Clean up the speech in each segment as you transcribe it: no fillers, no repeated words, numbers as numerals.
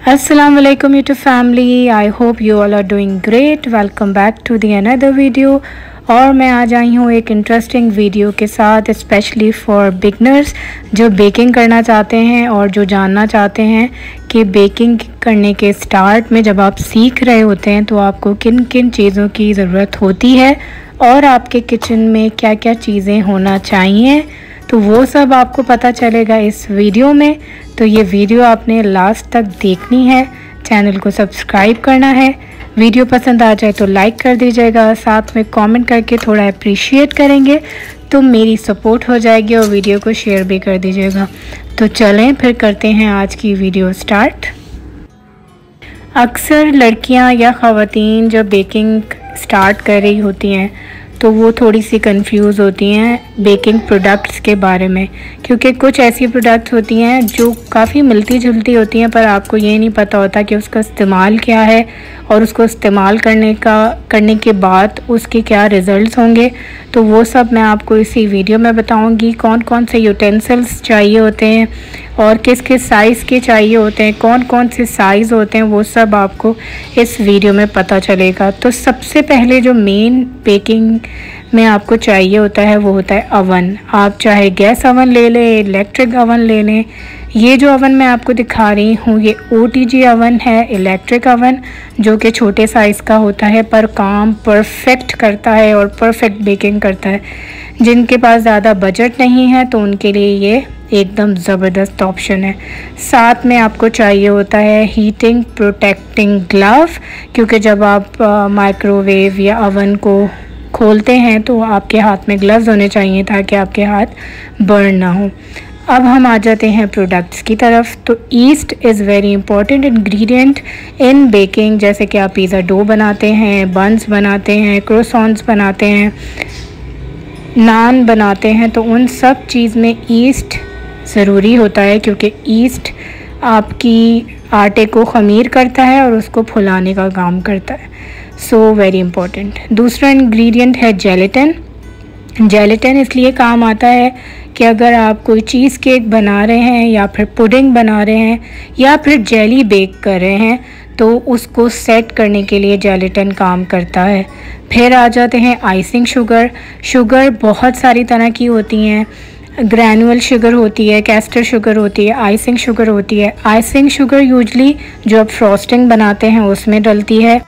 Assalamu alaikum YouTube family, I hope you all are doing great. Welcome back to the another video। और मैं आज आई हूँ एक interesting video के साथ, स्पेशली फॉर बिगनर्स जो बेकिंग करना चाहते हैं और जो जानना चाहते हैं कि बेकिंग करने के स्टार्ट में जब आप सीख रहे होते हैं तो आपको किन किन चीज़ों की ज़रूरत होती है और आपके किचन में क्या क्या चीज़ें होना चाहिए, तो वो सब आपको पता चलेगा इस वीडियो में। तो ये वीडियो आपने लास्ट तक देखनी है, चैनल को सब्सक्राइब करना है। वीडियो पसंद आ जाए तो लाइक कर दीजिएगा, साथ में कमेंट करके थोड़ा अप्रिशिएट करेंगे तो मेरी सपोर्ट हो जाएगी, और वीडियो को शेयर भी कर दीजिएगा। तो चलें फिर करते हैं आज की वीडियो स्टार्ट। अक्सर लड़कियां या ख़वातीन जब बेकिंग स्टार्ट कर रही होती हैं तो वो थोड़ी सी कंफ्यूज होती हैं बेकिंग प्रोडक्ट्स के बारे में, क्योंकि कुछ ऐसी प्रोडक्ट्स होती हैं जो काफ़ी मिलती जुलती होती हैं पर आपको ये नहीं पता होता कि उसका इस्तेमाल क्या है और उसको इस्तेमाल करने के बाद उसके क्या रिज़ल्ट्स होंगे। तो वो सब मैं आपको इसी वीडियो में बताऊंगी। कौन कौन से यूटेंसिल्स चाहिए होते हैं और किस किस साइज़ के चाहिए होते हैं, कौन कौन से साइज़ होते हैं, वो सब आपको इस वीडियो में पता चलेगा। तो सबसे पहले जो मेन बेकिंग में आपको चाहिए होता है वो होता है अवन। आप चाहे गैस अवन ले लें, इलेक्ट्रिक अवन ले लें। ये जो अवन मैं आपको दिखा रही हूँ ये OTG अवन है, इलेक्ट्रिक अवन, जो कि छोटे साइज़ का होता है पर काम परफेक्ट करता है और परफेक्ट बेकिंग करता है। जिनके पास ज़्यादा बजट नहीं है तो उनके लिए ये एकदम ज़बरदस्त ऑप्शन है। साथ में आपको चाहिए होता है हीटिंग प्रोटेक्टिंग ग्लव, क्योंकि जब आप माइक्रोवेव या अवन को खोलते हैं तो आपके हाथ में ग्लव्स होने चाहिए ताकि आपके हाथ बर्न ना हो। अब हम आ जाते हैं प्रोडक्ट्स की तरफ। तो east is very important ingredient in baking. जैसे कि आप पिज़्ज़ा डो बनाते हैं, बन्स बनाते हैं, क्रोसॉन्स बनाते हैं, नान बनाते हैं, तो उन सब चीज़ में ईस्ट ज़रूरी होता है, क्योंकि ईस्ट आपकी आटे को ख़मीर करता है और उसको फुलाने का काम करता है। So very important. दूसरा इंग्रेडिएंट है जेलेटिन। जेलेटिन इसलिए काम आता है कि अगर आप कोई चीज़ केक बना रहे हैं या फिर पुडिंग बना रहे हैं या फिर जेली बेक कर रहे हैं तो उसको सेट करने के लिए जेलेटिन काम करता है। फिर आ जाते हैं आइसिंग शुगर। शुगर बहुत सारी तरह की होती हैं, ग्रैनुअल शुगर होती है, कैस्टर शुगर होती है, आइसिंग शुगर होती है। आइसिंग शुगर यूजली जो आप फ्रॉस्टिंग बनाते हैं उसमें डलती है।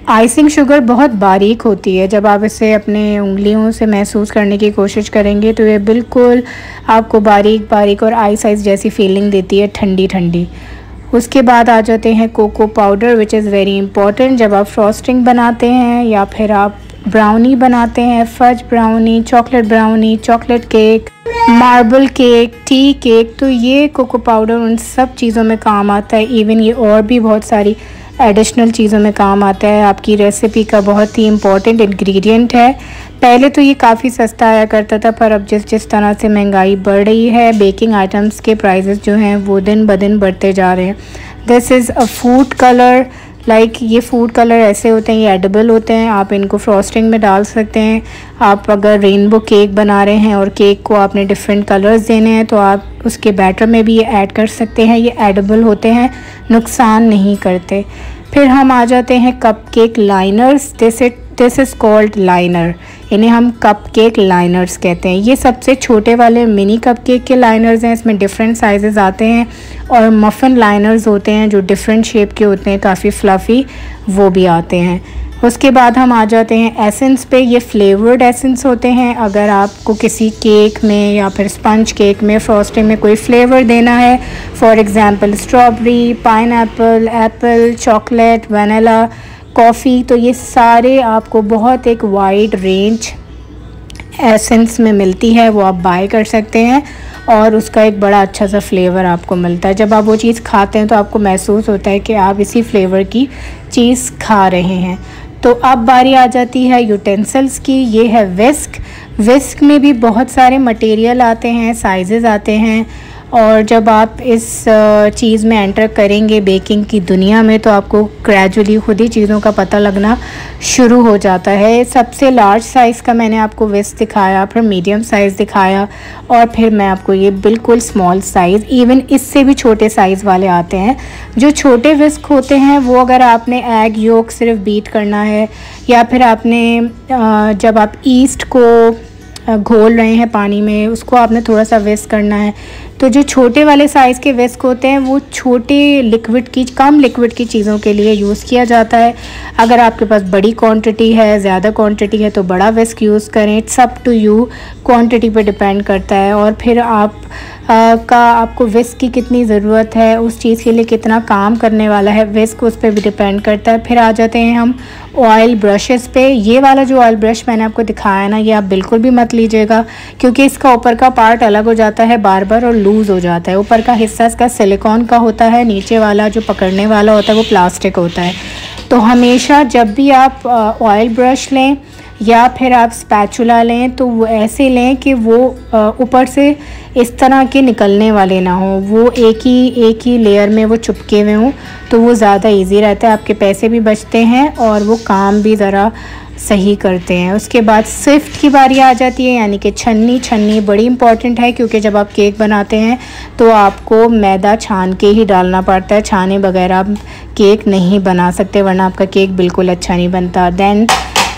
आइसिंग शुगर बहुत बारीक होती है, जब आप इसे अपने उंगलियों से महसूस करने की कोशिश करेंगे तो ये बिल्कुल आपको बारीक बारीक और आइस आइस जैसी फीलिंग देती है, ठंडी ठंडी। उसके बाद आ जाते हैं cocoa powder, which is very important जब आप फ्रॉस्टिंग बनाते हैं या फिर आप ब्राउनी बनाते हैं, fudge brownie, chocolate cake, marble cake, tea cake. तो ये कोको पाउडर उन सब चीज़ों में काम आता है। इवन ये और भी बहुत सारी एडिशनल चीज़ों में काम आता है। आपकी रेसिपी का बहुत ही इम्पॉर्टेंट इंग्रेडिएंट है। पहले तो ये काफ़ी सस्ता आया करता था, पर अब जिस तरह से महंगाई बढ़ रही है बेकिंग आइटम्स के प्राइसेस जो हैं वो दिन ब दिन बढ़ते जा रहे हैं। This is a food colour. ये फूड कलर ऐसे होते हैं, ये एडिबल होते हैं, आप इनको फ्रॉस्टिंग में डाल सकते हैं। आप अगर रेनबो केक बना रहे हैं और केक को आपने डिफरेंट कलर्स देने हैं तो आप उसके बैटर में भी ये ऐड कर सकते हैं। ये एडिबल होते हैं, नुकसान नहीं करते। फिर हम आ जाते हैं cup cake liners. This is called liner, इन्हें हम कप केक लाइनर्स कहते हैं। ये सबसे छोटे वाले मिनी कप केक के लाइनर्स हैं, इसमें डिफरेंट साइजेस आते हैं। और मफ़िन लाइनर्स होते हैं जो डिफरेंट शेप के होते हैं, काफ़ी फ्लफ़ी, वो भी आते हैं। उसके बाद हम आ जाते हैं एसेंस पे। ये फ्लेवर्ड एसेंस होते हैं। अगर आपको किसी केक में या फिर स्पंज केक में फ्रॉस्टिंग में कोई फ्लेवर देना है, for example strawberry, pineapple, Apple, chocolate, vanilla, coffee, तो ये सारे आपको बहुत एक वाइड रेंज एसेंस में मिलती है, वो आप बाय कर सकते हैं और उसका एक बड़ा अच्छा सा फ्लेवर आपको मिलता है। जब आप वो चीज़ खाते हैं तो आपको महसूस होता है कि आप इसी फ्लेवर की चीज़ खा रहे हैं। तो अब बारी आ जाती है यूटेंसिल्स की। ये है विस्क। विस्क में भी बहुत सारे मटेरियल आते हैं, साइजेस आते हैं और जब आप इस चीज़ में एंटर करेंगे बेकिंग की दुनिया में, तो आपको ग्रेजुअली खुद ही चीज़ों का पता लगना शुरू हो जाता है। सबसे लार्ज साइज़ का मैंने आपको विस्क दिखाया, फिर मीडियम साइज़ दिखाया, और फिर मैं आपको ये बिल्कुल स्मॉल साइज़, इवन इससे भी छोटे साइज़ वाले आते हैं। जो छोटे विस्क होते हैं वो अगर आपने एग योक सिर्फ बीट करना है, या फिर आपने जब आप ईस्ट को घोल रहे हैं पानी में, उसको आपने थोड़ा सा विस्क करना है, तो जो छोटे वाले साइज़ के विस्क होते हैं वो छोटे कम लिक्विड की चीज़ों के लिए यूज़ किया जाता है। अगर आपके पास बड़ी क्वांटिटी है, ज़्यादा क्वांटिटी है, तो बड़ा विस्क यूज़ करें। It's up to you, quantity पे डिपेंड करता है। और फिर आपको विस्क की कितनी ज़रूरत है, उस चीज़ के लिए कितना काम करने वाला है विस्क, उस पर भी डिपेंड करता है। फिर आ जाते हैं हम ऑयल ब्रशेस पे। ये वाला जो ऑयल ब्रश मैंने आपको दिखाया ना, ये आप बिल्कुल भी मत लीजिएगा, क्योंकि इसका ऊपर का पार्ट अलग हो जाता है बार बार और लूज़ हो जाता है। ऊपर का हिस्सा इसका सिलिकॉन का होता है, नीचे वाला जो पकड़ने वाला होता है वो प्लास्टिक होता है। तो हमेशा जब भी आप ऑयल ब्रश लें या फिर आप स्पैचुला लें, तो वो ऐसे लें कि वो ऊपर से इस तरह के निकलने वाले ना हो, वो एक ही लेयर में वो चिपके हुए हों, तो वो ज़्यादा इजी रहता है। आपके पैसे भी बचते हैं और वो काम भी ज़रा सही करते हैं। उसके बाद सिफ्ट की बारी आ जाती है, यानी कि छन्नी बड़ी इंपॉर्टेंट है, क्योंकि जब आप केक बनाते हैं तो आपको मैदा छान के ही डालना पड़ता है। छाने बगैर आप केक नहीं बना सकते, वरना आपका केक बिल्कुल अच्छा नहीं बनता। देन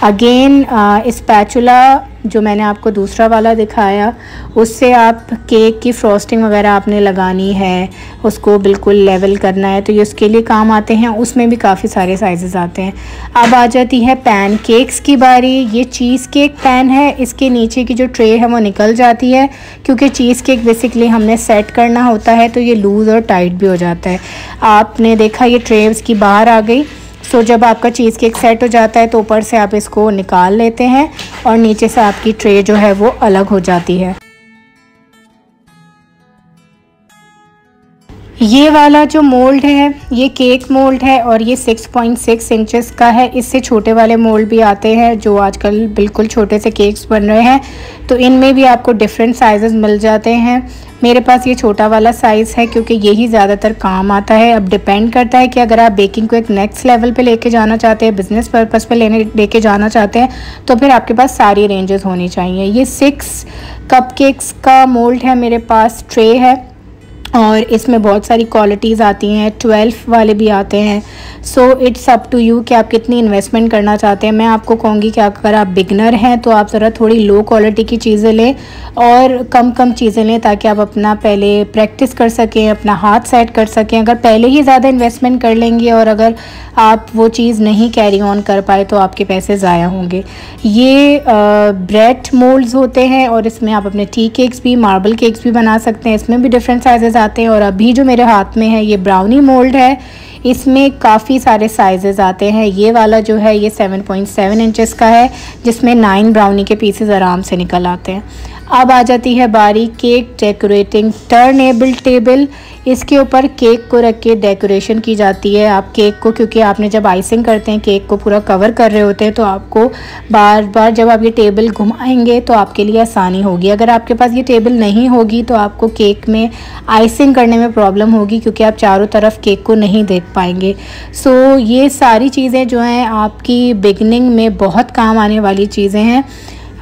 अगेन स्पैचुला जो मैंने आपको दूसरा वाला दिखाया, उससे आप केक की फ्रॉस्टिंग वगैरह आपने लगानी है, उसको बिल्कुल लेवल करना है, तो ये उसके लिए काम आते हैं। उसमें भी काफ़ी सारे साइजेस आते हैं। अब आ जाती है पैन केक्स की बारी। ये चीज़ केक पैन है, इसके नीचे की जो ट्रे है वो निकल जाती है, क्योंकि चीज़ केक बेसिकली हमने सेट करना होता है, तो ये लूज़ और टाइट भी हो जाता है। आपने देखा ये ट्रे उसकी बाहर आ गई। सो जब आपका चीज़ केक सेट हो जाता है तो ऊपर से आप इसको निकाल लेते हैं और नीचे से आपकी ट्रे जो है वो अलग हो जाती है। ये वाला जो मोल्ड है ये केक मोल्ड है और ये 6.6 इंचेस का है। इससे छोटे वाले मोल्ड भी आते हैं जो आजकल बिल्कुल छोटे से केक्स बन रहे हैं, तो इनमें भी आपको डिफरेंट साइजेस मिल जाते हैं। मेरे पास ये छोटा वाला साइज़ है क्योंकि यही ज़्यादातर काम आता है। अब डिपेंड करता है कि अगर आप बेकिंग को एक नेक्स्ट लेवल पे लेके जाना चाहते हैं, बिज़नेस पर्पस पे लेके जाना चाहते हैं, तो फिर आपके पास सारी रेंजेस होनी चाहिए। ये 6 कपकेक्स का मोल्ड है मेरे पास, ट्रे है, और इसमें बहुत सारी क्वालिटीज़ आती हैं, 12 वाले भी आते हैं। So it's up to you कि आप कितनी इन्वेस्टमेंट करना चाहते हैं। मैं आपको कहूँगी कि अगर आप बिगनर हैं तो आप ज़रा थोड़ी लो क्वालिटी की चीज़ें लें और कम चीज़ें लें, ताकि आप अपना पहले प्रैक्टिस कर सकें, अपना हाथ सेट कर सकें। अगर पहले ही ज़्यादा इन्वेस्टमेंट कर लेंगे और अगर आप वो चीज़ नहीं कैरी ऑन कर पाए तो आपके पैसे ज़ाया होंगे। ये ब्रेड मोल्ड्स होते हैं और इसमें आप अपने टी केक्स भी, मार्बल केक्स भी बना सकते हैं। इसमें भी डिफरेंट साइजेस आते हैं। और अभी जो मेरे हाथ में है ये ब्राउनी मोल्ड है, इसमें काफ़ी सारे साइजेस आते हैं। ये वाला जो है ये 7.7 इंचेस का है, जिसमें 9 ब्राउनी के पीसेस आराम से निकल आते हैं। अब आ जाती है बारी केक डेकोरेटिंग टर्नेबल टेबल। इसके ऊपर केक को रख के डेकोरेशन की जाती है। आप केक को, क्योंकि आपने जब आइसिंग करते हैं केक को पूरा कवर कर रहे होते हैं, तो आपको बार बार जब आप ये टेबल घुमाएंगे तो आपके लिए आसानी होगी। अगर आपके पास ये टेबल नहीं होगी तो आपको केक में आइसिंग करने में प्रॉब्लम होगी, क्योंकि आप चारों तरफ केक को नहीं देख पाएंगे। सो ये सारी चीज़ें जो हैं आपकी बिगनिंग में बहुत काम आने वाली चीज़ें हैं।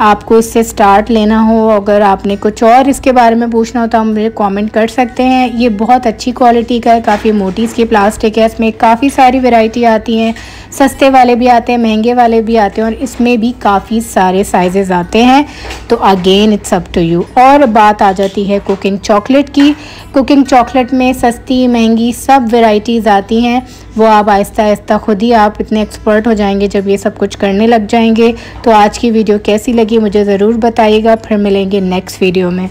आपको इससे स्टार्ट लेना हो, अगर आपने कुछ और इसके बारे में पूछना हो तो आप मुझे कमेंट कर सकते हैं। ये बहुत अच्छी क्वालिटी का है, काफ़ी मोटी इसकी प्लास्टिक है। इसमें काफ़ी सारी वैरायटी आती हैं, सस्ते वाले भी आते हैं, महंगे वाले भी आते हैं, और इसमें भी काफ़ी सारे साइजेस आते हैं। तो again it's up to you. और बात आ जाती है कुकिंग चॉकलेट की। कुकिंग चॉकलेट में सस्ती महंगी सब वैरायटीज़ आती हैं। वो आप आहिस्ता आहिस्ता खुद ही आप इतने एक्सपर्ट हो जाएंगे जब ये सब कुछ करने लग जाएंगे। तो आज की वीडियो कैसी लगी मुझे ज़रूर बताइएगा। फिर मिलेंगे नेक्स्ट वीडियो में।